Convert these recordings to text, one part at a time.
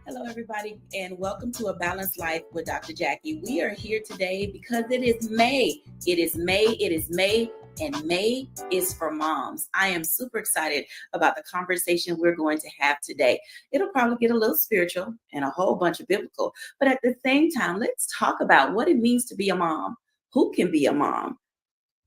Hello, everybody, and welcome to A Balanced Life with Dr. Jacquie. We are here today because it is May. It is May. It is May. And May is for moms. I am super excited about the conversation we're going to have today. It'll probably get a little spiritual and a whole bunch of biblical, but at the same time, let's talk about what it means to be a mom. Who can be a mom?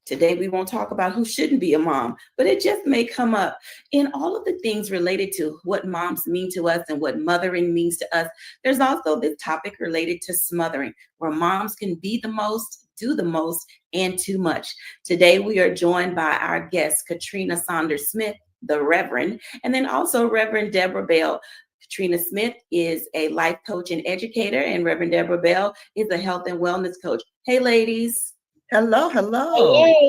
Today, we won't talk about who shouldn't be a mom, but it just may come up in all of the things related to what moms mean to us and what mothering means to us. There's also this topic related to smothering, where moms can be the most, do the most, and too much. Today, we are joined by our guest, Katrina Saunders Smith, the Reverend, and then also Reverend Deborah Bell. Katrina Smith is a life coach and educator, and Reverend Deborah Bell is a health and wellness coach. Hey, ladies. Hello, hello.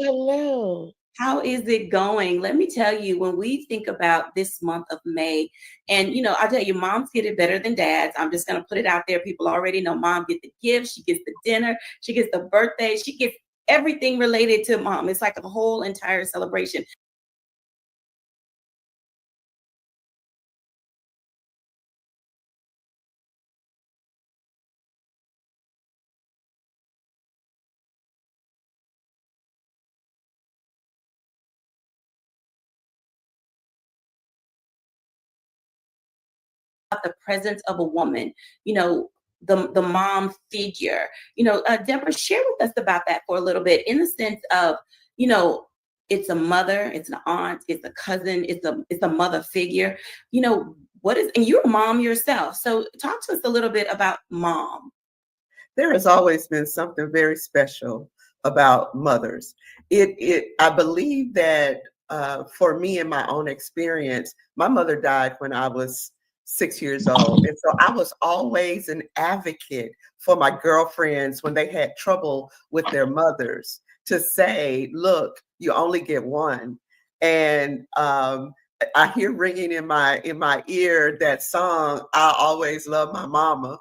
Hello. How is it going? Let me tell you, when we think about this month of May, and I tell you, moms get it better than dads. I'm just going to put it out there. People already know mom gets the gift, she gets the dinner, she gets the birthday, she gets everything related to mom. It's like a whole entire celebration. The presence of a woman, the mom figure. Deborah, share with us about that for a little bit, in the sense of, it's a mother, it's an aunt, it's a cousin, it's a mother figure. What is, and you're a mom yourself, so talk to us a little bit about mom. There has always been something very special about mothers. I believe that for me, in my own experience, my mother died when I was 6 years old. And so I was always an advocate for my girlfriends when they had trouble with their mothers, to say, look, you only get one. And I hear ringing in my ear that song, "I Always Love My Mama."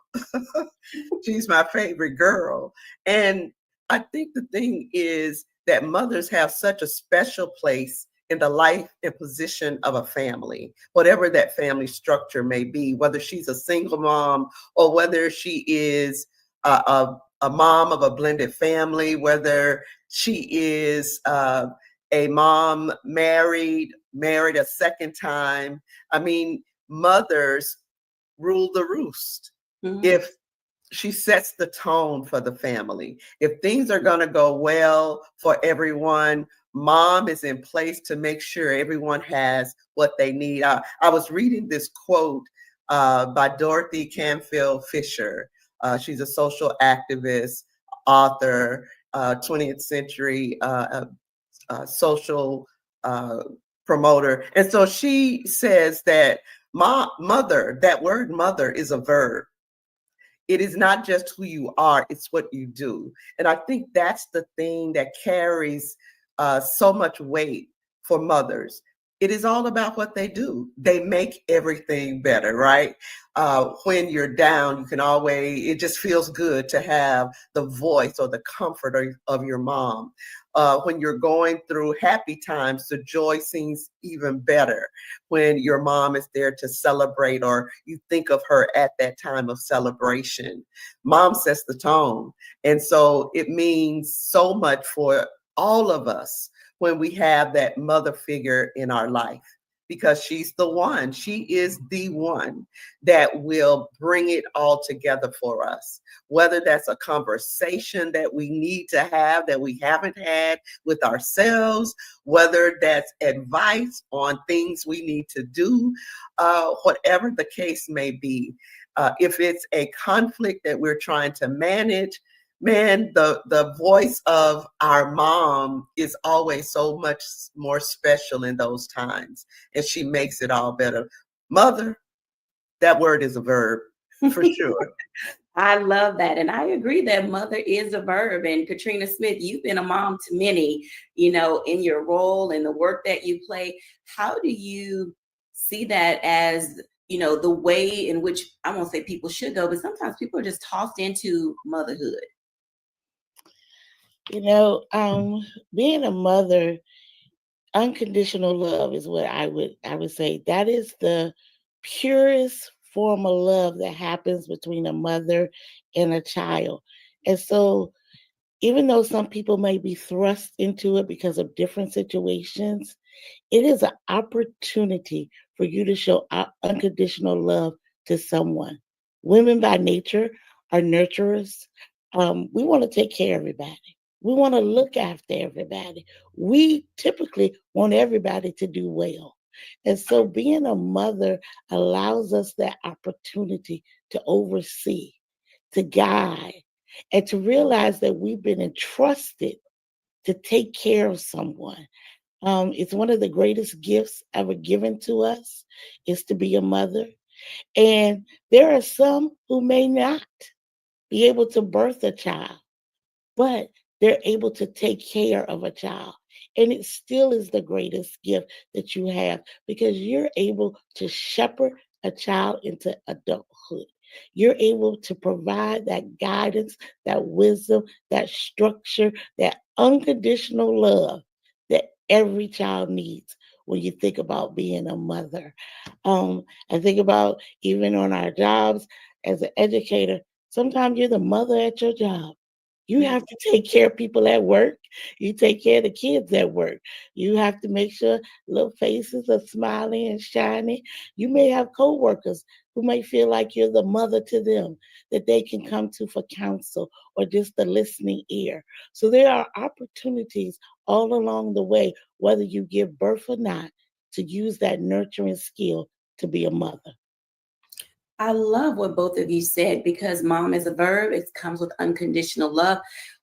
She's my favorite girl. And I think the thing is that mothers have such a special place in the life and position of a family, whatever that family structure may be, whether she's a single mom or whether she is a mom of a blended family, whether she is a mom married a second time. I mean, mothers rule the roost. Mm-hmm. If she sets the tone for the family, if things are going to go well for everyone, mom is in place to make sure everyone has what they need. I was reading this quote by Dorothy Canfield Fisher. She's a social activist, author, 20th century social promoter. And so she says that mother, that word mother, is a verb. It is not just who you are, it's what you do. And I think that's the thing that carries so much weight for mothers. It is all about what they do. They make everything better, right? When you're down, you can always, it just feels good to have the voice or the comfort of your mom. When you're going through happy times, the joy seems even better when your mom is there to celebrate, or you think of her at that time of celebration. Mom sets the tone. And so it means so much for all of us when we have that mother figure in our life. because she's the one. She is the one that will bring it all together for us. Whether that's a conversation that we need to have that we haven't had with ourselves, whether that's advice on things we need to do, whatever the case may be. If it's a conflict that we're trying to manage, man, the voice of our mom is always so much more special in those times, and she makes it all better. Mother, that word is a verb for sure. I love that. And I agree that mother is a verb. And Katrina Smith, you've been a mom to many, in your role and the work that you play. How do you see that as, the way in which, I won't say people should go, but sometimes people are just tossed into motherhood? Being a mother, unconditional love is what I would say. That is the purest form of love that happens between a mother and a child. And so even though some people may be thrust into it because of different situations, it is an opportunity for you to show unconditional love to someone. Women by nature are nurturers. We want to take care of everybody. We want to look after everybody. We typically want everybody to do well. And so being a mother allows us that opportunity to oversee, to guide, and to realize that we've been entrusted to take care of someone. It's one of the greatest gifts ever given to us is to be a mother. And there are some who may not be able to birth a child, but they're able to take care of a child. And it still is the greatest gift that you have because you're able to shepherd a child into adulthood. You're able to provide that guidance, that wisdom, that structure, that unconditional love that every child needs when you think about being a mother. I think about even on our jobs as an educator, sometimes you're the mother at your job. You have to take care of people at work. You take care of the kids at work. You have to make sure little faces are smiling and shining. You may have coworkers who may feel like you're the mother to them, that they can come to for counsel or just the listening ear. So there are opportunities all along the way, whether you give birth or not, to use that nurturing skill to be a mother. I love what both of you said because mom is a verb. It comes with unconditional love.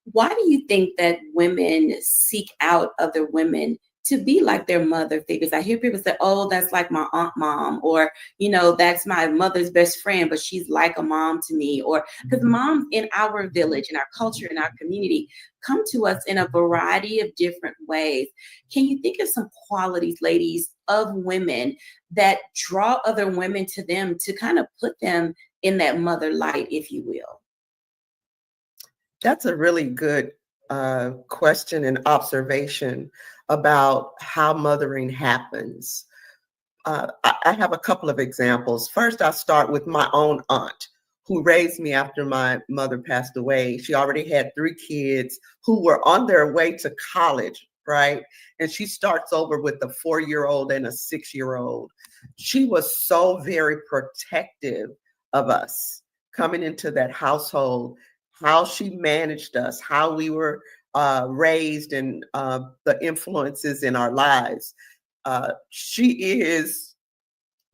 Why do you think that women seek out other women to be like their mother figures? I hear people say, oh, that's like my aunt mom, or, that's my mother's best friend, but she's like a mom to me. Or because moms in our village, in our culture, in our community, come to us in a variety of different ways. Can you think of some qualities, ladies, of women that draw other women to them to kind of put them in that mother light, if you will? That's a really good question and observation about how mothering happens. I have a couple of examples. First, I'll start with my own aunt who raised me after my mother passed away. She already had 3 kids who were on their way to college, right? And she starts over with a 4-year-old and a 6-year-old. She was so very protective of us coming into that household, how she managed us, how we were raised, and the influences in our lives. She is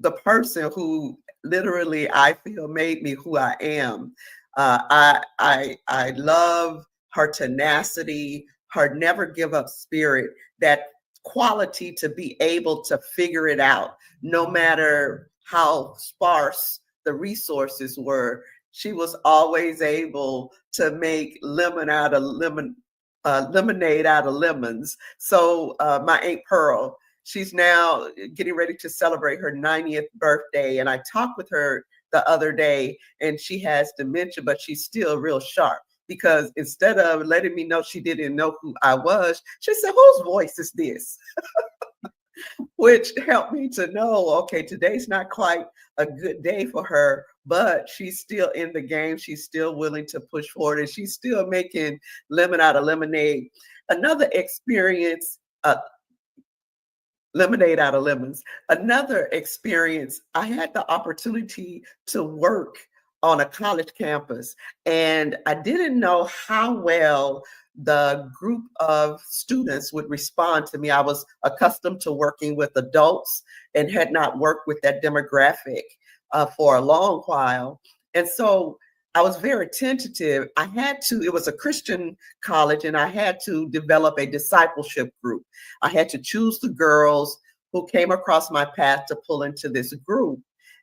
the person who literally I feel made me who I am. I love her tenacity, her never give up spirit, that quality to be able to figure it out, no matter how sparse the resources were. She was always able to make lemonade out of lemons. So my Aunt Pearl, she's now getting ready to celebrate her 90th birthday. And I talked with her the other day, and she has dementia, but she's still real sharp. Because instead of letting me know she didn't know who I was, she said, whose voice is this? Which helped me to know, okay, today's not quite a good day for her, but she's still in the game. She's still willing to push forward, and she's still making lemon out of lemonade. Another experience, lemonade out of lemons. Another experience, I had the opportunity to work on a college campus, and I didn't know how well the group of students would respond to me. I was accustomed to working with adults and had not worked with that demographic for a long while. And so I was very tentative. It was a Christian college, and I had to develop a discipleship group. I had to choose the girls who came across my path to pull into this group.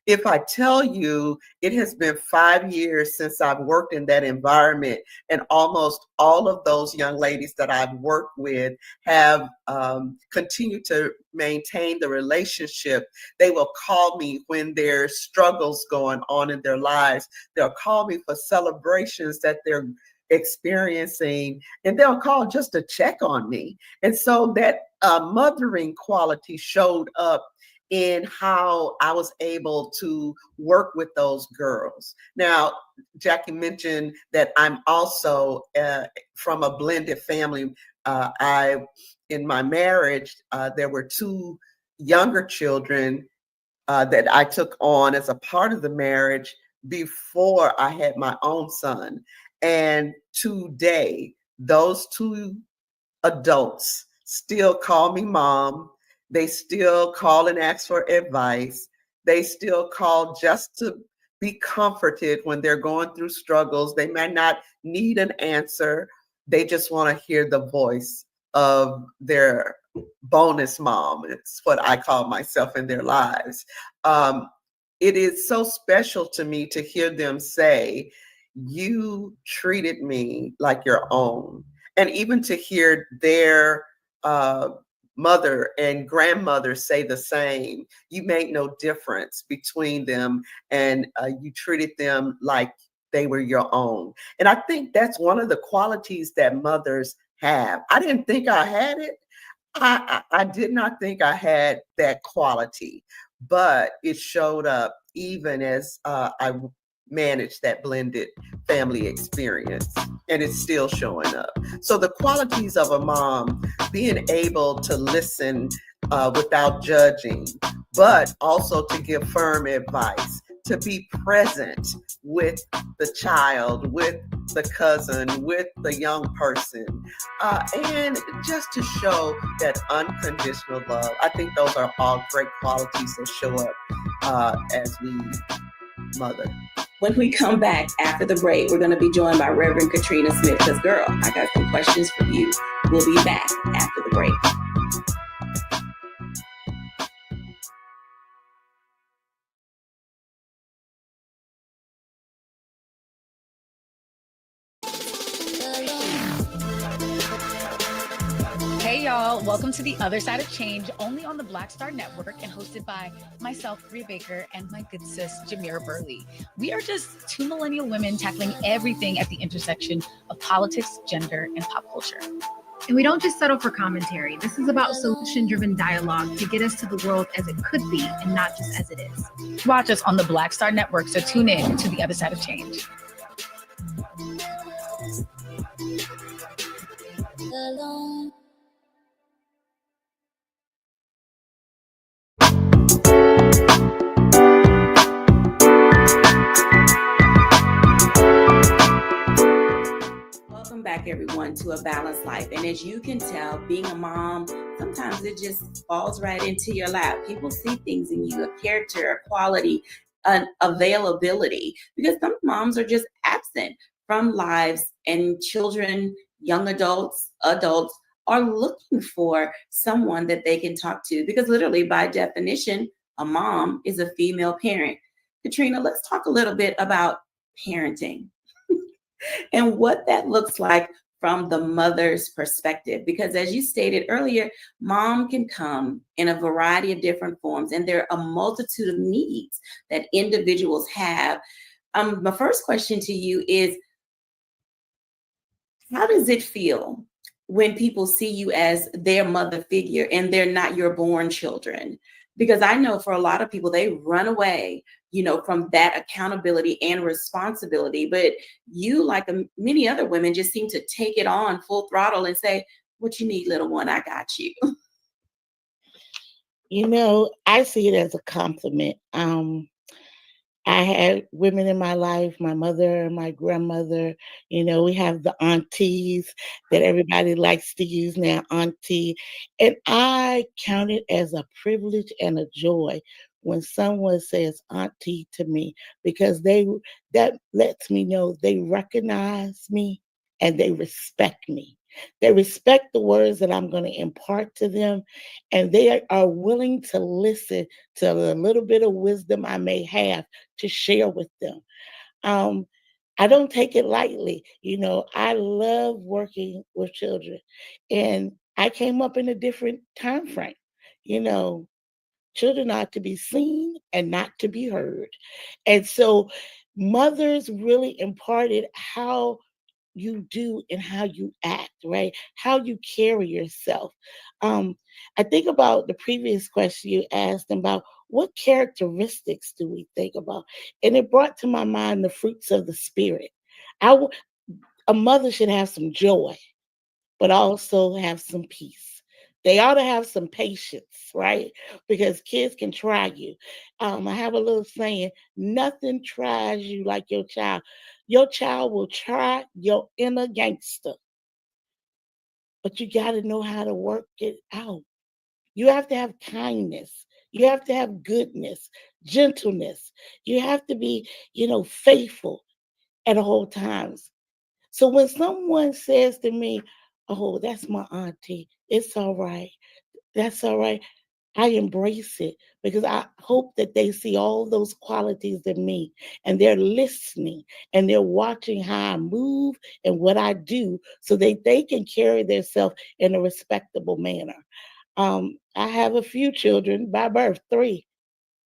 If I tell you, it has been 5 years since I've worked in that environment, and almost all of those young ladies that I've worked with have continued to maintain the relationship. They will call me when there's struggles going on in their lives. They'll call me for celebrations that they're experiencing, and they'll call just to check on me. And so that mothering quality showed up in how I was able to work with those girls. Now, Jacquie mentioned that I'm also from a blended family. In my marriage, there were 2 younger children that I took on as a part of the marriage before I had my own son. And today, those 2 adults still call me mom. They still call and ask for advice. They still call just to be comforted when they're going through struggles. They may not need an answer. They just want to hear the voice of their bonus mom. It's what I call myself in their lives. It is so special to me to hear them say, "You treated me like your own." And even to hear their mother and grandmother say the same. You made no difference between them, and you treated them like they were your own. And I think that's one of the qualities that mothers have. I didn't think I had it. I did not think I had that quality, but it showed up even as I managed that blended family experience, and it's still showing up. So the qualities of a mom, being able to listen without judging, but also to give firm advice, to be present with the child, with the cousin, with the young person, and just to show that unconditional love. I think those are all great qualities that show up as we mother. When we come back after the break, we're going to be joined by Reverend Katrina Smith, because girl, I got some questions for you. We'll be back after the break. Hey y'all, welcome to The Other Side of Change, only on the Black Star Network and hosted by myself, Bria Baker, and my good sis, Jamira Burley. We are just 2 millennial women tackling everything at the intersection of politics, gender, and pop culture. And we don't just settle for commentary. This is about solution-driven dialogue to get us to the world as it could be and not just as it is. Watch us on the Black Star Network, so tune in to The Other Side of Change. Welcome back, everyone, to A Balanced Life. And as you can tell, being a mom, sometimes it just falls right into your lap. People see things in you, a character, a quality, an availability, because some moms are just absent from lives, and children, young adults are looking for someone that they can talk to, because literally by definition, a mom is a female parent. Katrina, let's talk a little bit about parenting and what that looks like from the mother's perspective. Because as you stated earlier, mom can come in a variety of different forms, and there are a multitude of needs that individuals have. My first question to you is, how does it feel when people see you as their mother figure and they're not your born children? Because I know for a lot of people, they run away, from that accountability and responsibility. But you, like many other women, just seem to take it on full throttle and say, "What you need, little one, I got you." I see it as a compliment. I had women in my life, my mother, my grandmother, we have the aunties that everybody likes to use now, auntie. And I count it as a privilege and a joy when someone says auntie to me, because that lets me know they recognize me and they respect me. They respect the words that I'm going to impart to them, and they are willing to listen to the little bit of wisdom I may have to share with them. Um, I don't take it lightly. I love working with children, and I came up in a different time frame. You know, Children are to be seen and not to be heard. And so mothers really imparted how you do and how you act, right? How you carry yourself. Um, I think about the previous question you asked about what characteristics do we think about? And it brought to my mind the fruits of the spirit. I, w- a mother should have some joy, but also have some peace. They ought to have some patience, right? Because kids can try you. I have a little saying, nothing tries you like your child. Your child will try your inner gangster, but you got to know how to work it out. You have to have kindness. You have to have goodness, gentleness. You have to be, faithful at all times. So when someone says to me, oh, that's my auntie, it's all right. That's all right. I embrace it because I hope that they see all those qualities in me and they're listening and they're watching how I move and what I do so that they can carry themselves in a respectable manner. I have a few children by birth, 3,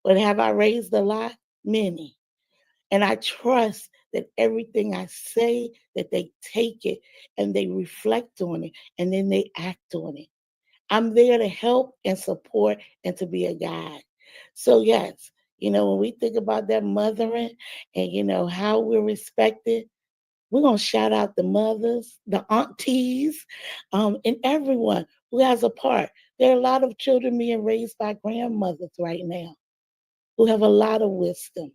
but have I raised a lot? Many. And I trust that everything I say, that they take it and they reflect on it and then they act on it. I'm there to help and support and to be a guide. So yes, when we think about that mothering and how we're respected, we're gonna shout out the mothers, the aunties, and everyone who has a part. There are a lot of children being raised by grandmothers right now who have a lot of wisdom.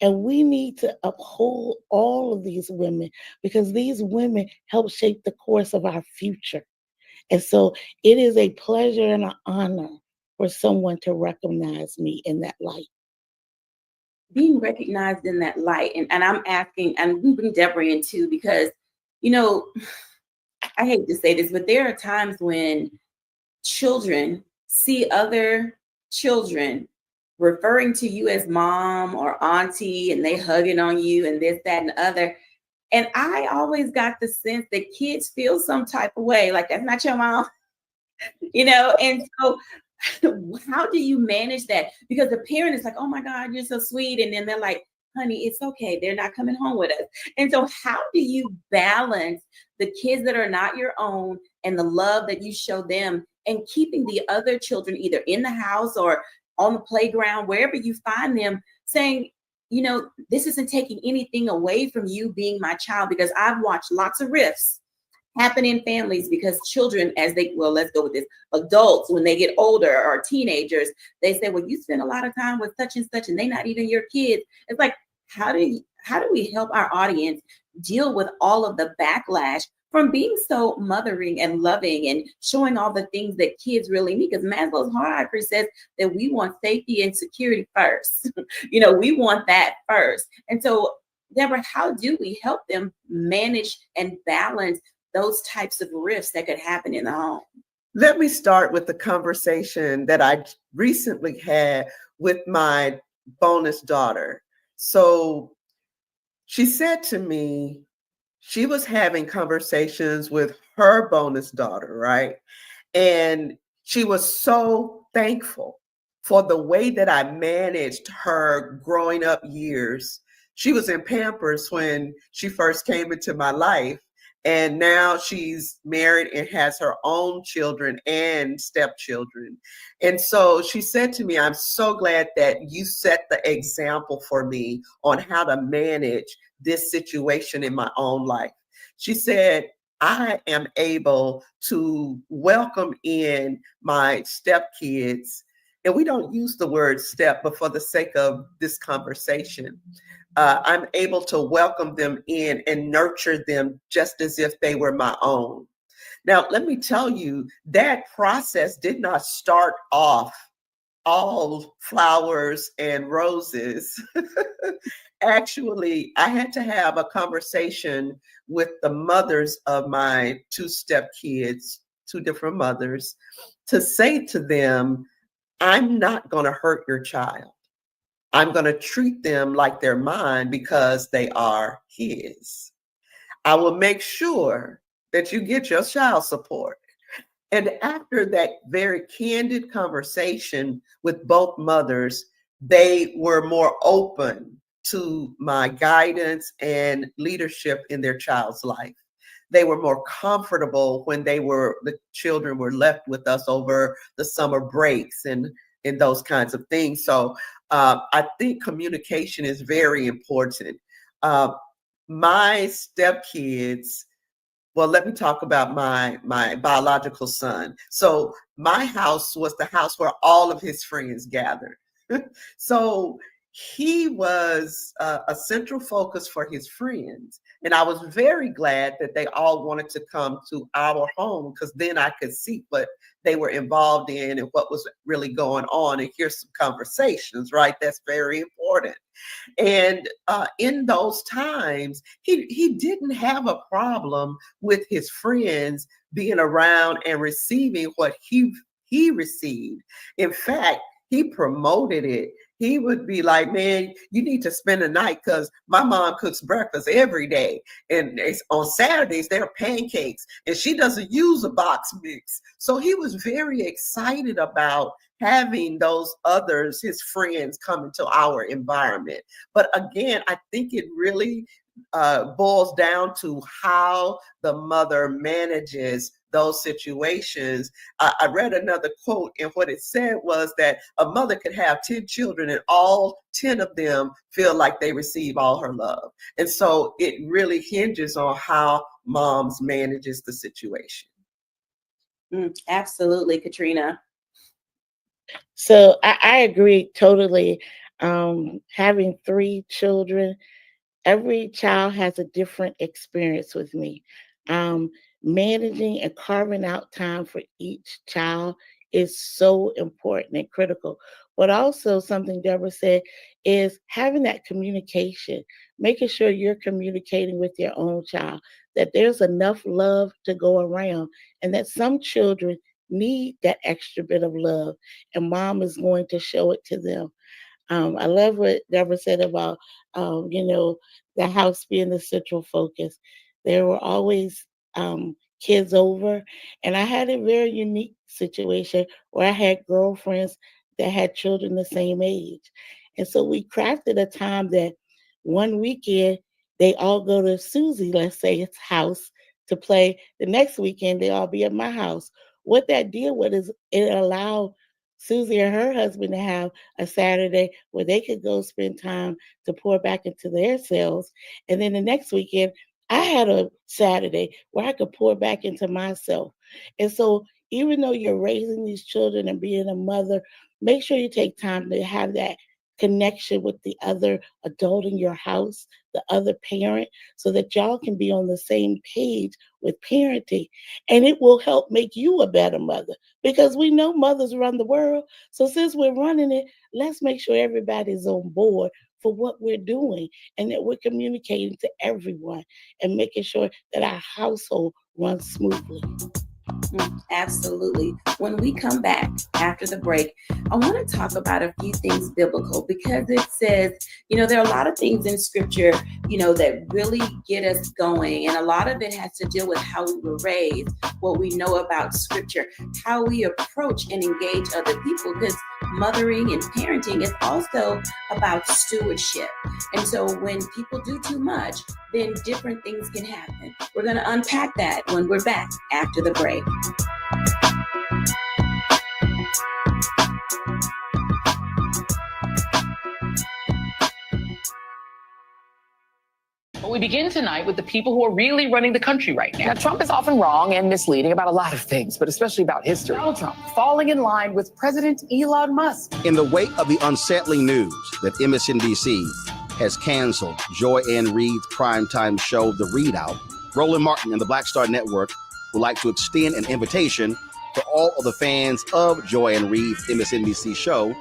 And we need to uphold all of these women because these women help shape the course of our future. And so it is a pleasure and an honor for someone to recognize me in that light. Being recognized in that light, and I'm asking, and we bring Deborah in too, because, I hate to say this, but there are times when children see other children referring to you as mom or auntie, and they hugging on you and this, that, and the other. And I always got the sense that kids feel some type of way, like that's not your mom, and so how do you manage that? Because the parent is like, oh my God, you're so sweet. And then they're like, honey, it's okay. They're not coming home with us. And so how do you balance the kids that are not your own and the love that you show them and keeping the other children either in the house or on the playground, wherever you find them, saying, this isn't taking anything away from you being my child? Because I've watched lots of rifts happen in families because children, let's go with this, adults, when they get older or teenagers, they say, well, you spend a lot of time with such and such and they're not even your kids. It's like, how do we help our audience deal with all of the backlash from being so mothering and loving and showing all the things that kids really need? Because Maslow's hierarchy says that we want safety and security first. We want that first. And so, Deborah, how do we help them manage and balance those types of rifts that could happen in the home? Let me start with the conversation that I recently had with my bonus daughter. So she said to me, she was having conversations with her bonus daughter, right? And she was so thankful for the way that I managed her growing up years. She was in Pampers when she first came into my life. And now she's married and has her own children and stepchildren. And so she said to me, I'm so glad that you set the example for me on how to manage this situation in my own life. She said, I am able to welcome in my stepkids and we don't use the word step, but for the sake of this conversation, I'm able to welcome them in and nurture them just as if they were my own. Now, let me tell you, that process did not start off all flowers and roses. Actually, I had to have a conversation with the mothers of my two-step kids, two different mothers, to say to them, I'm not going to hurt your child. I'm going to treat them like they're mine because they are his. I will make sure that you get your child support. And after that very candid conversation with both mothers, they were more open to my guidance and leadership in their child's life. They were more comfortable when the children were left with us over the summer breaks and those kinds of things. So I think communication is very important. My stepkids, well, let me talk about my biological son. So my house was the house where all of his friends gathered. So he was a central focus for his friends. And I was very glad that they all wanted to come to our home, because then I could see what they were involved in and what was really going on and hear some conversations, right? That's very important. And in those times, he didn't have a problem with his friends being around and receiving what he received. In fact, he promoted it. He would be like, man, you need to spend the night because my mom cooks breakfast every day. And on Saturdays, there are pancakes and she doesn't use a box mix. So he was very excited about having those others, his friends, come into our environment. But again, I think it really boils down to how the mother manages those situations. I read another quote, and what it said was that a mother could have 10 children and all 10 of them feel like they receive all her love. And so it really hinges on how moms manages the situation. Absolutely, Katrina. So I agree totally. Having 3 children, every child has a different experience with me. Managing and carving out time for each child is so important and critical. But also something Deborah said is having that communication, making sure you're communicating with your own child, that there's enough love to go around, and that some children need that extra bit of love, and mom is going to show it to them. I love what Deborah said about, the house being the central focus. There were always kids over, and I had a very unique situation where I had girlfriends that had children the same age. And so we crafted a time that one weekend they all go to Susie, let's say, its house to play. The next weekend they all be at my house. What that did was is it allowed Susie and her husband to have a Saturday where they could go spend time to pour back into their selves. And then the next weekend, I had a Saturday where I could pour back into myself. And so even though you're raising these children and being a mother, make sure you take time to have that connection with the other adult in your house, the other parent, so that y'all can be on the same page with parenting. And it will help make you a better mother, because we know mothers run the world. So since we're running it, let's make sure everybody's on board for what we're doing and that we're communicating to everyone and making sure that our household runs smoothly. Absolutely. When we come back after the break, I want to talk about a few things biblical, because it says, there are a lot of things in scripture, that really get us going. And a lot of it has to deal with how we were raised, what we know about scripture, how we approach and engage other people, because mothering and parenting is also about stewardship. And so when people do too much, then different things can happen. We're going to unpack that when we're back after the break. But we begin tonight with the people who are really running the country right now. Now, Trump is often wrong and misleading about a lot of things, but especially about history. Donald Trump falling in line with President Elon Musk. In the wake of the unsettling news that MSNBC has canceled Joy Ann Reid's primetime show, The Readout, Roland Martin and the Black Star Network would like to extend an invitation to all of the fans of Joy Ann Reid's MSNBC show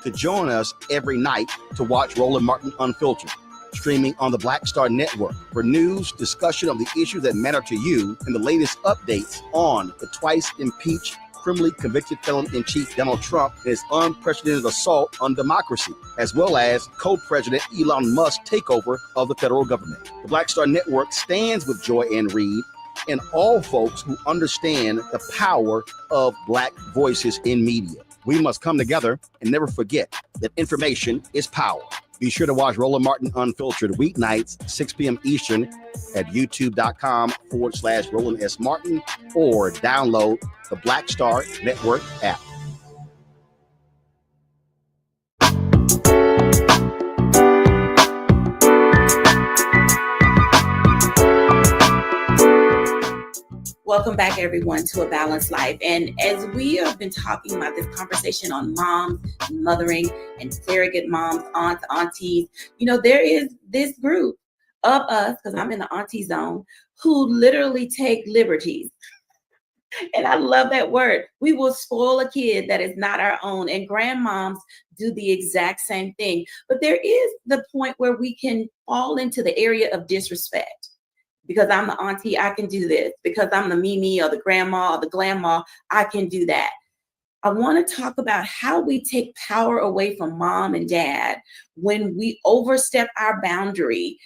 to join us every night to watch Roland Martin Unfiltered, streaming on the Black Star Network for news, discussion of the issues that matter to you, and the latest updates on the twice impeached, criminally convicted felon-in-chief Donald Trump and his unprecedented assault on democracy, as well as co-president Elon Musk's takeover of the federal government. The Black Star Network stands with Joy Ann Reid and all folks who understand the power of Black voices in media. We must come together and never forget that information is power. Be sure to watch Roland Martin Unfiltered weeknights, 6 p.m. Eastern at youtube.com/Roland S. Martin or download the Black Star Network app. Welcome back, everyone, to A Balanced Life. And as we have been talking about this conversation on moms, mothering, and surrogate moms, aunts, aunties, there is this group of us, because I'm in the auntie zone, who literally take liberties. And I love that word. We will spoil a kid that is not our own. And grandmoms do the exact same thing. But there is the point where we can fall into the area of disrespect. Because I'm the auntie, I can do this. Because I'm the Mimi or the grandma or the grandma, I can do that. I want to talk about how we take power away from mom and dad when we overstep our boundary,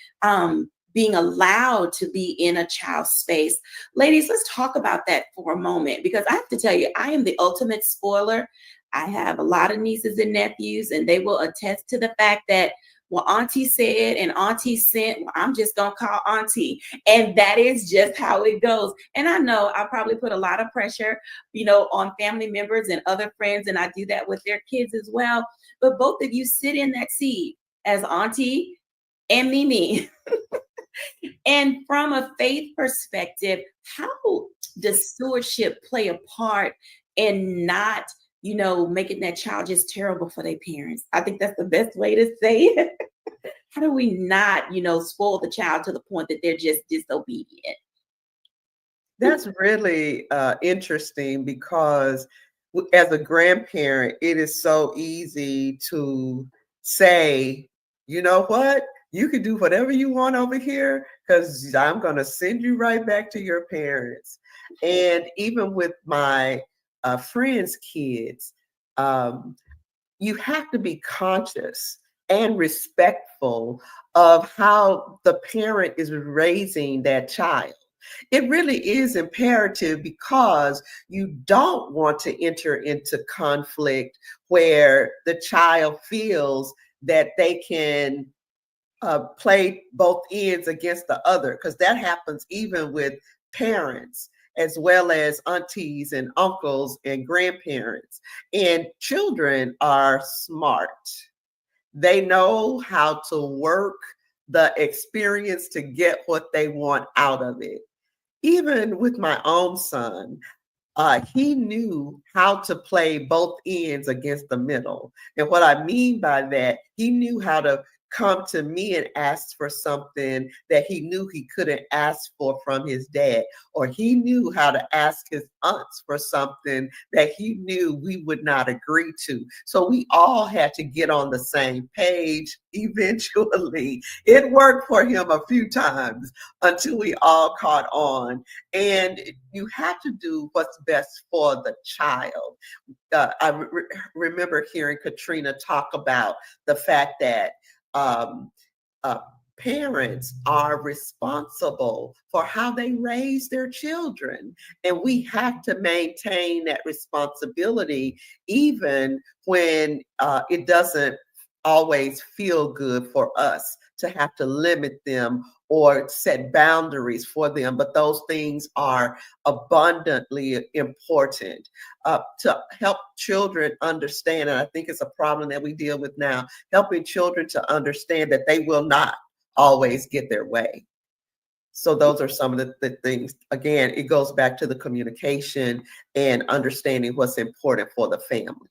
being allowed to be in a child's space. Ladies, let's talk about that for a moment, because I have to tell you, I am the ultimate spoiler. I have a lot of nieces and nephews, and they will attest to the fact that, well, auntie said and auntie sent, well, I'm just going to call auntie. And that is just how it goes. And I know I probably put a lot of pressure, on family members and other friends, and I do that with their kids as well. But both of you sit in that seat as auntie and Mimi. And from a faith perspective, how does stewardship play a part in not, making that child just terrible for their parents? I think that's the best way to say it. How do we not, spoil the child to the point that they're just disobedient? That's really interesting, because as a grandparent, it is so easy to say, you know what? You can do whatever you want over here, because I'm going to send you right back to your parents. And even with my friends' kids, you have to be conscious and respectful of how the parent is raising that child. It really is imperative, because you don't want to enter into conflict where the child feels that they can play both ends against the other, because that happens even with parents as well as aunties and uncles and grandparents. And children are smart. They know how to work the experience to get what they want out of it. Even with my own son, he knew how to play both ends against the middle. And what I mean by that, he knew how to come to me and ask for something that he knew he couldn't ask for from his dad, or he knew how to ask his aunts for something that he knew we would not agree to. So we all had to get on the same page. Eventually, it worked for him a few times until we all caught on. And you have to do what's best for the child. I remember hearing Katrina talk about the fact that parents are responsible for how they raise their children. And we have to maintain that responsibility, even when it doesn't always feel good for us to have to limit them or set boundaries for them. But those things are abundantly important to help children understand. And I think it's a problem that we deal with now, helping children to understand that they will not always get their way. So those are some of the things. Again, it goes back to the communication and understanding what's important for the family.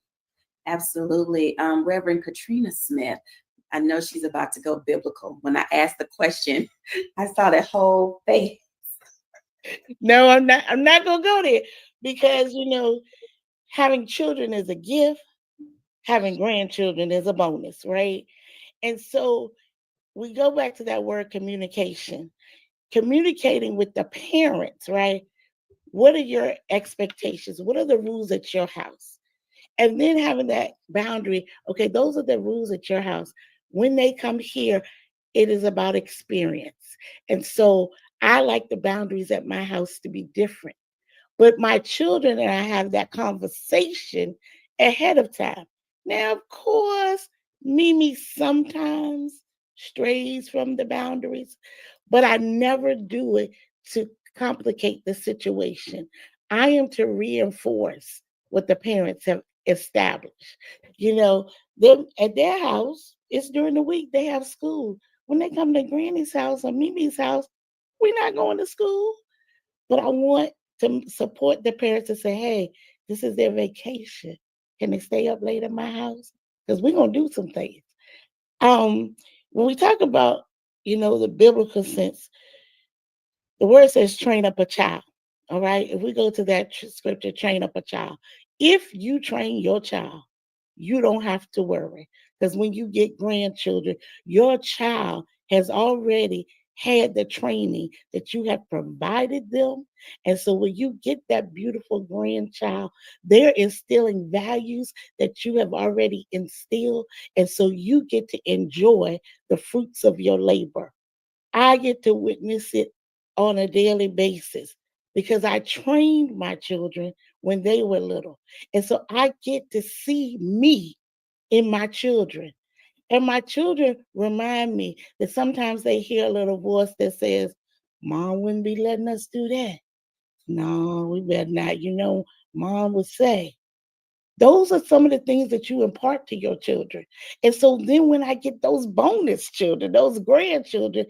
Absolutely. Reverend Katrina Smith, I know she's about to go biblical. When I asked the question, I saw that whole face. No, I'm not gonna go there, because having children is a gift, having grandchildren is a bonus, right? And so we go back to that word communication. Communicating with the parents, right? What are your expectations? What are the rules at your house? And then having that boundary, okay, those are the rules at your house. When they come here, it is about experience. And so I like the boundaries at my house to be different. But my children and I have that conversation ahead of time. Now, of course, Mimi sometimes strays from the boundaries, but I never do it to complicate the situation. I am to reinforce what the parents have established. Them at their house, it's during the week, they have school. When they come to Granny's house or Mimi's house, we're not going to school. But I want to support the parents to say, hey, this is their vacation. Can they stay up late at my house? Because we're going to do some things. When we talk about, the biblical sense, the word says train up a child. All right. If we go to that scripture, train up a child. If you train your child, you don't have to worry. Because when you get grandchildren, your child has already had the training that you have provided them. And so when you get that beautiful grandchild, they're instilling values that you have already instilled. And so you get to enjoy the fruits of your labor. I get to witness it on a daily basis because I trained my children when they were little. And so I get to see me in my children. And my children remind me that sometimes they hear a little voice that says, Mom wouldn't be letting us do that. No, we better not. Mom would say. Those are some of the things that you impart to your children. And so then when I get those bonus children, those grandchildren,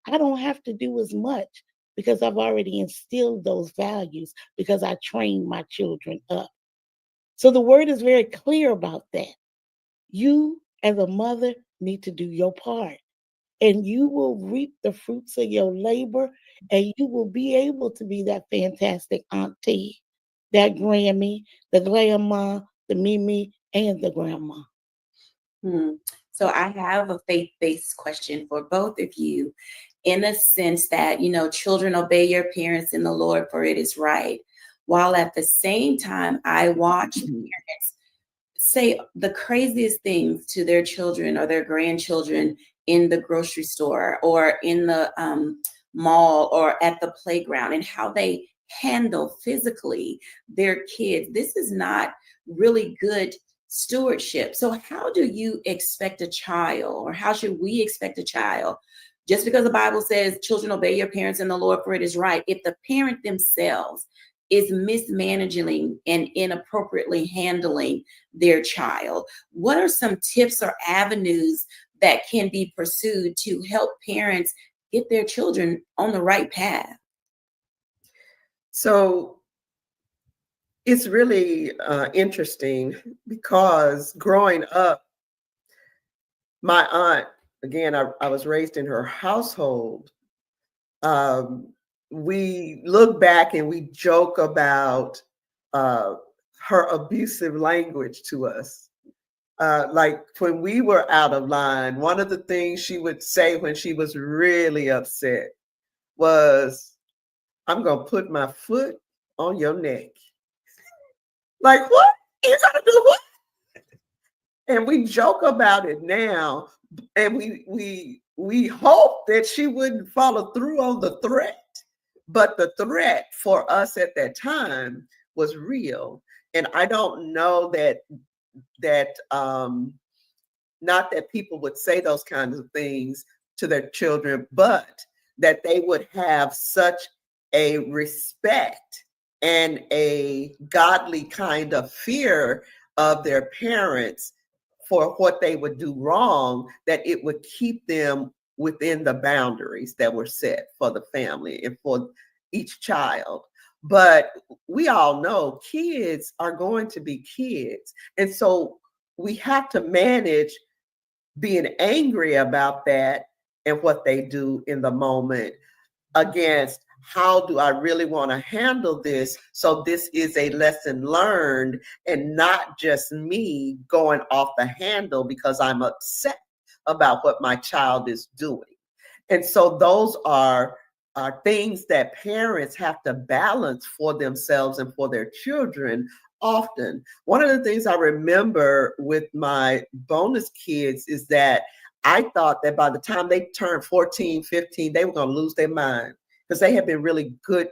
I don't have to do as much because I've already instilled those values because I trained my children up. So the word is very clear about that. You, as a mother, need to do your part, and you will reap the fruits of your labor, and you will be able to be that fantastic auntie, that Grammy, the grandma, the Mimi, and the grandma. So I have a faith-based question for both of you, in a sense that, children obey your parents in the Lord, for it is right. While at the same time, I watch parents say the craziest things to their children or their grandchildren in the grocery store or in the mall or at the playground, and how they handle physically their kids. This is not really good stewardship. So how do you expect a child, or how should we expect a child, just because the Bible says children obey your parents in the Lord, for it is right, if the parent themselves is mismanaging and inappropriately handling their child? What are some tips or avenues that can be pursued to help parents get their children on the right path? So it's really interesting because growing up, my aunt, again, I was raised in her household. We look back and we joke about her abusive language to us. Like when we were out of line, one of the things she would say when she was really upset was, I'm going to put my foot on your neck. Like, what? You got to do what? And we joke about it now, and we hope that she wouldn't follow through on the threat. But the threat for us at that time was real. And I don't know that not that people would say those kinds of things to their children, but that they would have such a respect and a godly kind of fear of their parents for what they would do wrong, that it would keep them within the boundaries that were set for the family and for each child. But we all know kids are going to be kids. And so we have to manage being angry about that and what they do in the moment against how do I really want to handle this so this is a lesson learned and not just me going off the handle because I'm upset about what my child is doing. And so those are things that parents have to balance for themselves and for their children often. One of the things I remember with my bonus kids is that I thought that by the time they turned 14, 15, they were going to lose their mind because they had been really good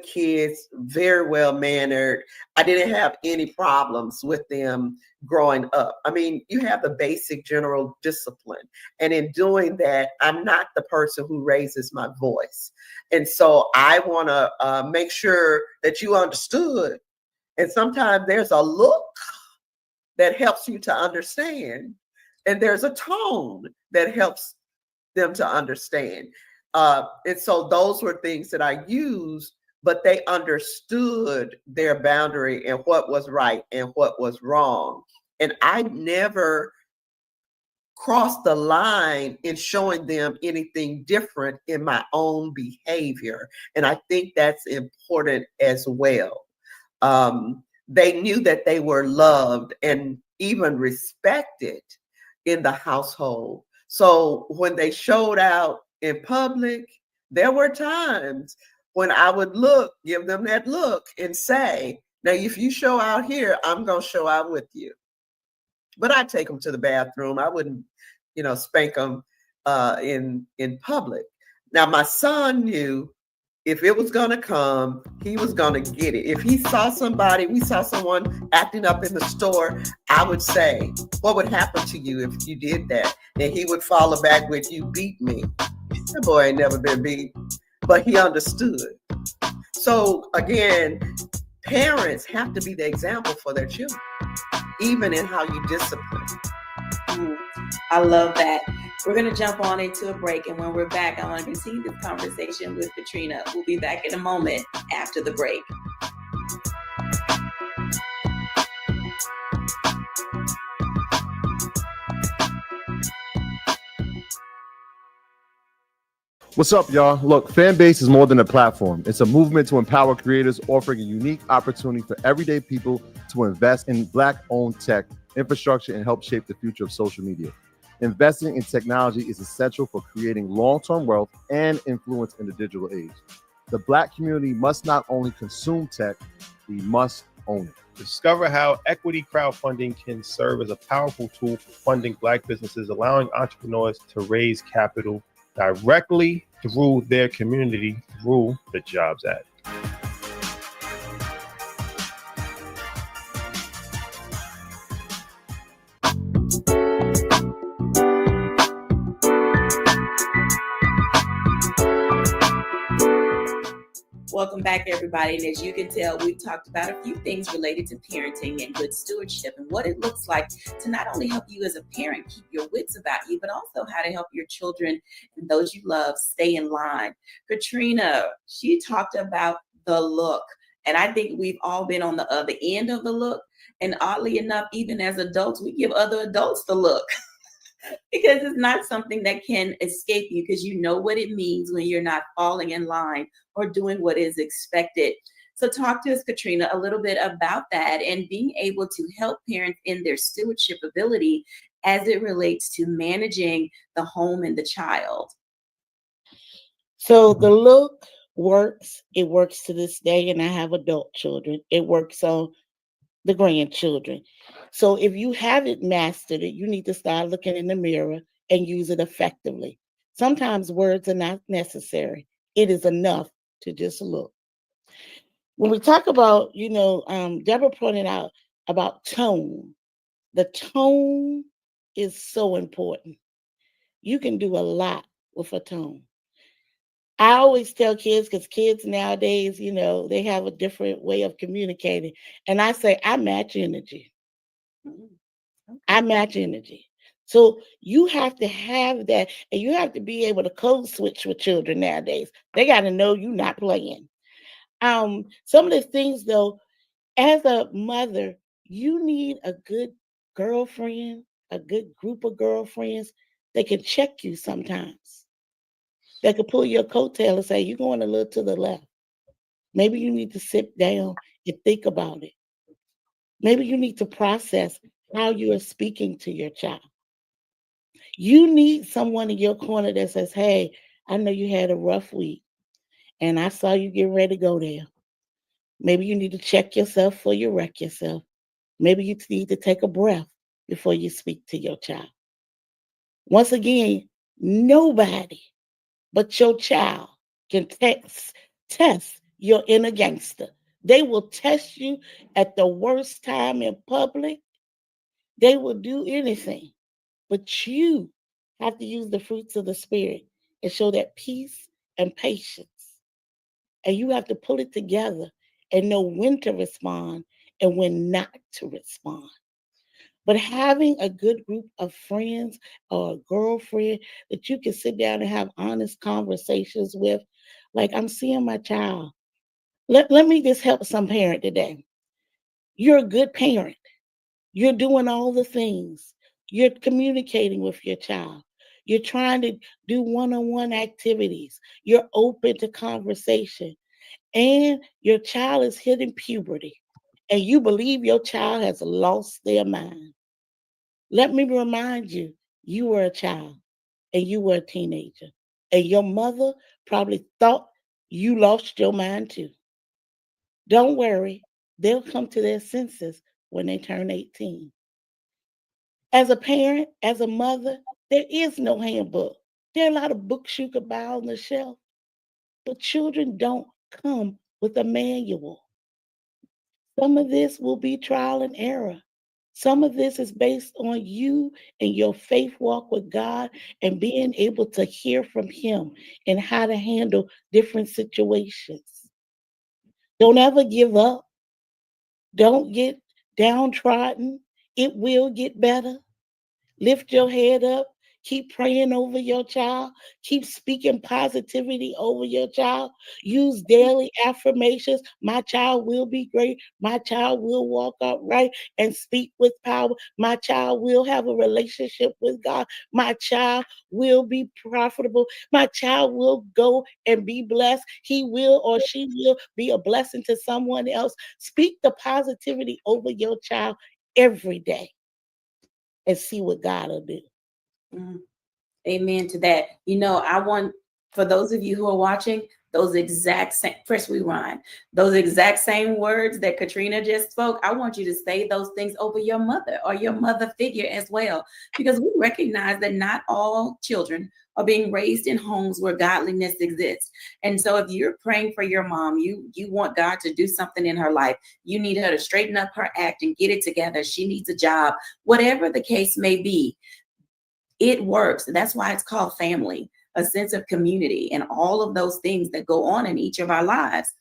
kids, very well mannered. I didn't have any problems with them growing up. I mean, you have the basic general discipline. And in doing that, I'm not the person who raises my voice. And so I want to make sure that you understood. And sometimes there's a look that helps you to understand. And there's a tone that helps them to understand. And so those were things that I used, but they understood their boundary and what was right and what was wrong. And I never crossed the line in showing them anything different in my own behavior. And I think that's important as well. They knew that they were loved and even respected in the household. So when they showed out in public, there were times when I would give them that look and say, now, if you show out here, I'm going to show out with you. But I'd take them to the bathroom. I wouldn't, spank them in public. Now, my son knew if it was going to come, he was going to get it. If he saw we saw someone acting up in the store, I would say, what would happen to you if you did that? And he would follow back with, you beat me. That boy ain't never been beat, but he understood. So again, parents have to be the example for their children, even in how you discipline. I love that. We're going to jump on into a break. And when we're back, I want to continue this conversation with Katrina. We'll be back in a moment after the break. What's up, y'all? Look, Fanbase is more than a platform. It's a movement to empower creators, offering a unique opportunity for everyday people to invest in Black-owned tech, infrastructure, and help shape the future of social media. Investing in technology is essential for creating long-term wealth and influence in the digital age. The Black community must not only consume tech, we must own it. Discover how equity crowdfunding can serve as a powerful tool for funding Black businesses, allowing entrepreneurs to raise capital directly through their community through the Jobs Act. Welcome back, everybody. And as you can tell, we've talked about a few things related to parenting and good stewardship and what it looks like to not only help you as a parent keep your wits about you, but also how to help your children and those you love stay in line. Katrina, she talked about the look. And I think we've all been on the other end of the look. And oddly enough, even as adults, we give other adults the look. Because it's not something that can escape you because you know what it means when you're not falling in line or doing what is expected. So talk to us, Katrina, a little bit about that and being able to help parents in their stewardship ability as it relates to managing the home and the child. So the look works. It works to this day, and I have adult children. It works on the grandchildren. So if you haven't mastered it, you need to start looking in the mirror and use it effectively. Sometimes words are not necessary. It is enough to just look. When we talk about, Deborah pointed out about tone. The tone is so important. You can do a lot with a tone. I always tell kids, because kids nowadays, they have a different way of communicating. And I say, I match energy. I match energy. So you have to have that, and you have to be able to code switch with children nowadays. They got to know you're not playing. Some of the things though, as a mother, you need a good girlfriend, a good group of girlfriends that can check you sometimes. That can pull your coattail and say, you're going a little to the left. Maybe you need to sit down and think about it. Maybe you need to process how you are speaking to your child. You need someone in your corner that says, hey, I know you had a rough week and I saw you getting ready to go there. Maybe you need to check yourself before you wreck yourself. Maybe you need to take a breath before you speak to your child. Once again, nobody but your child can test your inner gangster. They will test you at the worst time in public. They will do anything. But you have to use the fruits of the Spirit and show that peace and patience. And you have to pull it together and know when to respond and when not to respond. But having a good group of friends or a girlfriend that you can sit down and have honest conversations with, like, I'm seeing my child. Let me just help some parent today. You're a good parent. You're doing all the things. You're communicating with your child. You're trying to do one-on-one activities. You're open to conversation. And your child is hitting puberty. And you believe your child has lost their mind. Let me remind you, you were a child and you were a teenager. And your mother probably thought you lost your mind too. Don't worry, they'll come to their senses when they turn 18. As a parent, as a mother, there is no handbook. There are a lot of books you could buy on the shelf, but children don't come with a manual. Some of this will be trial and error. Some of this is based on you and your faith walk with God and being able to hear from Him and how to handle different situations. Don't ever give up. Don't get downtrodden. It will get better. Lift your head up. Keep praying over your child. Keep speaking positivity over your child. Use daily affirmations. My child will be great. My child will walk upright and speak with power. My child will have a relationship with God. My child will be profitable. My child will go and be blessed. He will or she will be a blessing to someone else. Speak the positivity over your child every day and see what God will do. Amen to that. You know, I want, for those of you who are watching, those exact same, press rewind, those exact same words that Katrina just spoke, I want you to say those things over your mother or your mother figure as well, because we recognize that not all children are being raised in homes where godliness exists. And so if you're praying for your mom, you want God to do something in her life, you need her to straighten up her act and get it together. She needs a job, whatever the case may be. It works. That's why it's called family, a sense of community, and all of those things that go on in each of our lives.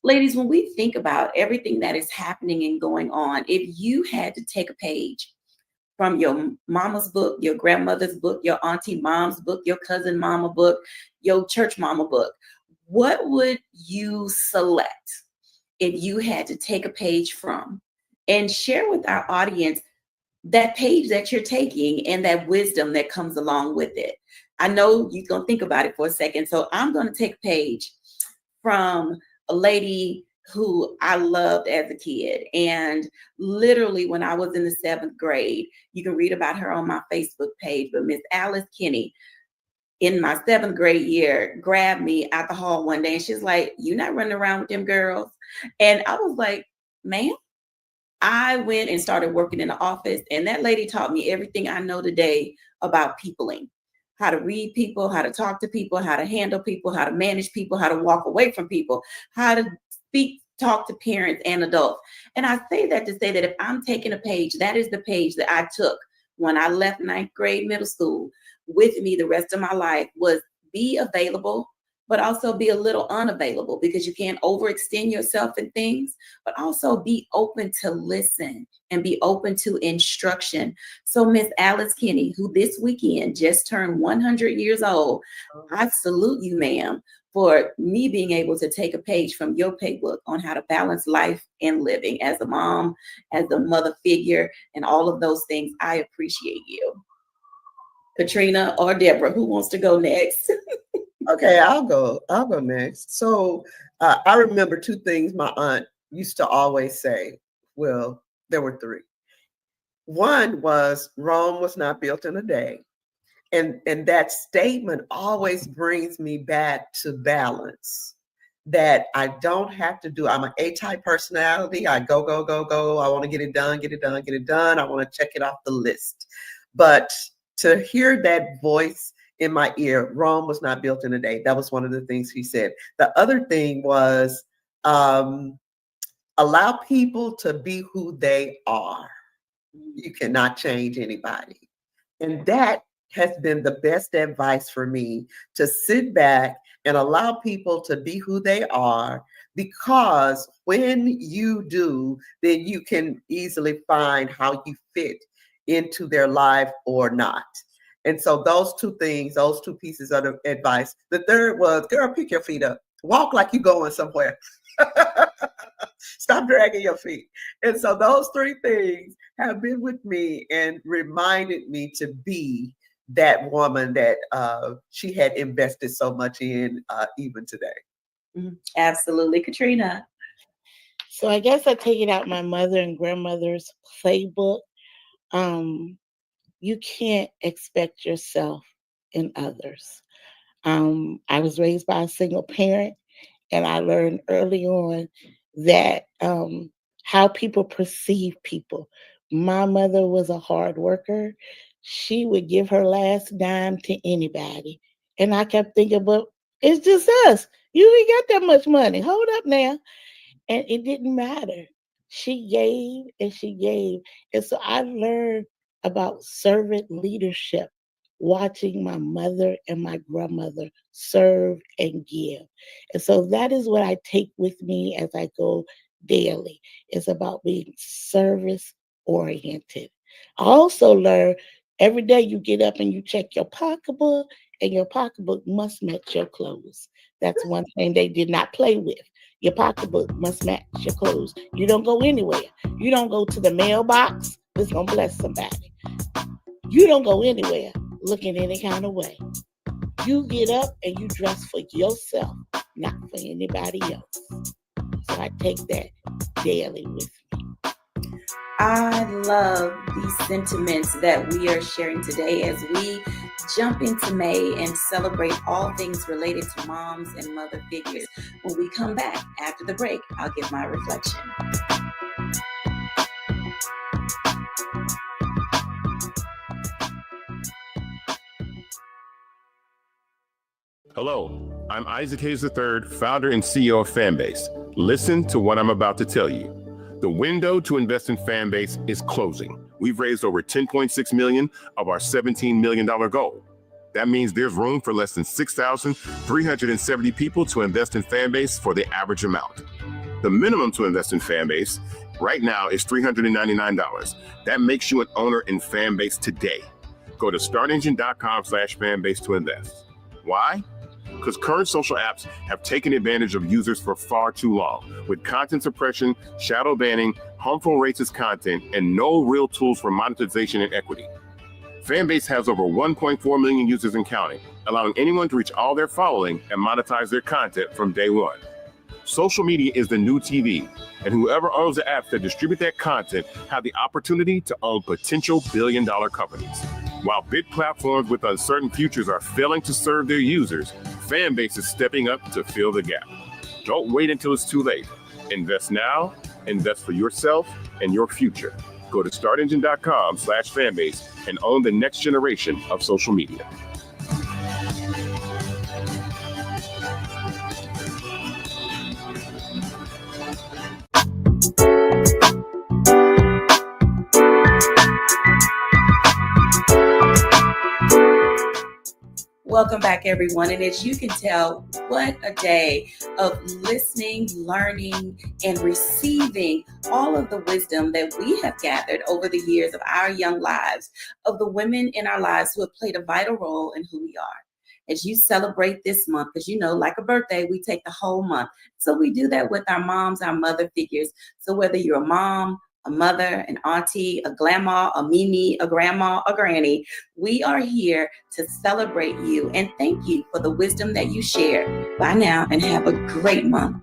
Ladies, when we think about everything that is happening and going on, if you had to take a page from your mama's book, your grandmother's book, your auntie mom's book, your cousin mama book, your church mama book, what would you select if you had to take a page from and share with our audience that page that you're taking and that wisdom that comes along with it? I know you're going to think about it for a second. So I'm going to take a page from a lady who I loved as a kid. And literally when I was in the 7th grade, you can read about her on my Facebook page, but Miss Alice Kinney in my 7th grade year grabbed me out the hall one day and she's like, "You not running around with them girls?" And I was like, "Ma'am?" I went and started working in the office, and that lady taught me everything I know today about peopling, how to read people, how to talk to people, how to handle people, how to manage people, how to walk away from people, how to talk to parents and adults. And I say that to say that if I'm taking a page, that is the page that I took when I left 9th grade middle school with me the rest of my life, was be available, but also be a little unavailable, because you can't overextend yourself in things, but also be open to listen and be open to instruction. So Miss Alice Kinney, who this weekend just turned 100 years old, I salute you, ma'am, for me being able to take a page from your playbook on how to balance life and living as a mom, as a mother figure, and all of those things. I appreciate you. Katrina or Deborah, who wants to go next? Okay, I'll go next. So I remember two things my aunt used to always say. Well, there were three. One was Rome was not built in a day. And that statement always brings me back to balance, that I don't have to do. I'm an A-type personality. I go. I want to get it done. I want to check it off the list. But to hear that voice in my ear, Rome was not built in a day. That was one of the things he said. The other thing was allow people to be who they are. You cannot change anybody. And that has been the best advice for me, to sit back and allow people to be who they are, because when you do, then you can easily find how you fit into their life or not. And so those two things, those two pieces of advice. The third was, girl, pick your feet up. Walk like you're going somewhere. Stop dragging your feet. And so those three things have been with me and reminded me to be that woman that she had invested so much in, even today. Absolutely. Katrina. So I guess I take it out my mother and grandmother's playbook. You can't expect yourself in others. I was raised by a single parent, and I learned early on that how people perceive people. My mother was a hard worker. She would give her last dime to anybody. And I kept thinking, but it's just us. You ain't got that much money. Hold up now. And it didn't matter. She gave and she gave. And so I learned about servant leadership, watching my mother and my grandmother serve and give. And so that is what I take with me as I go daily. It's about being service oriented. I also learned every day you get up and you check your pocketbook, and your pocketbook must match your clothes. That's one thing they did not play with. Your pocketbook must match your clothes. You don't go anywhere. You don't go to the mailbox. It's going to bless somebody. You don't go anywhere looking any kind of way. You get up and you dress for yourself, not for anybody else. So I take that daily with me. I love these sentiments that we are sharing today as we jump into May and celebrate all things related to moms and mother figures. When we come back after the break, I'll give my reflection. Hello, I'm Isaac Hayes III, founder and CEO of Fanbase. Listen to what I'm about to tell you. The window to invest in Fanbase is closing. We've raised over $10.6 million of our $17 million goal. That means there's room for less than 6,370 people to invest in Fanbase for the average amount. The minimum to invest in Fanbase right now is $399. That makes you an owner in Fanbase today. Go to startengine.com/fanbase to invest. Why? Because current social apps have taken advantage of users for far too long, with content suppression, shadow banning, harmful racist content, and no real tools for monetization and equity. Fanbase has over 1.4 million users and counting, allowing anyone to reach all their following and monetize their content from day one. Social media is the new TV, and whoever owns the apps that distribute that content have the opportunity to own potential billion-dollar companies. While big platforms with uncertain futures are failing to serve their users, Fanbase is stepping up to fill the gap. Don't wait until it's too late. Invest now, invest for yourself and your future. Go to startengine.com/fanbase and own the next generation of social media. Welcome back, everyone. And as you can tell, what a day of listening, learning, and receiving all of the wisdom that we have gathered over the years of our young lives, of the women in our lives who have played a vital role in who we are. As you celebrate this month, because like a birthday, we take the whole month. So we do that with our moms, our mother figures. So whether you're a mom, a mother, an auntie, a grandma, a mimi, a grandma, a granny, we are here to celebrate you and thank you for the wisdom that you share. Bye now and have a great month.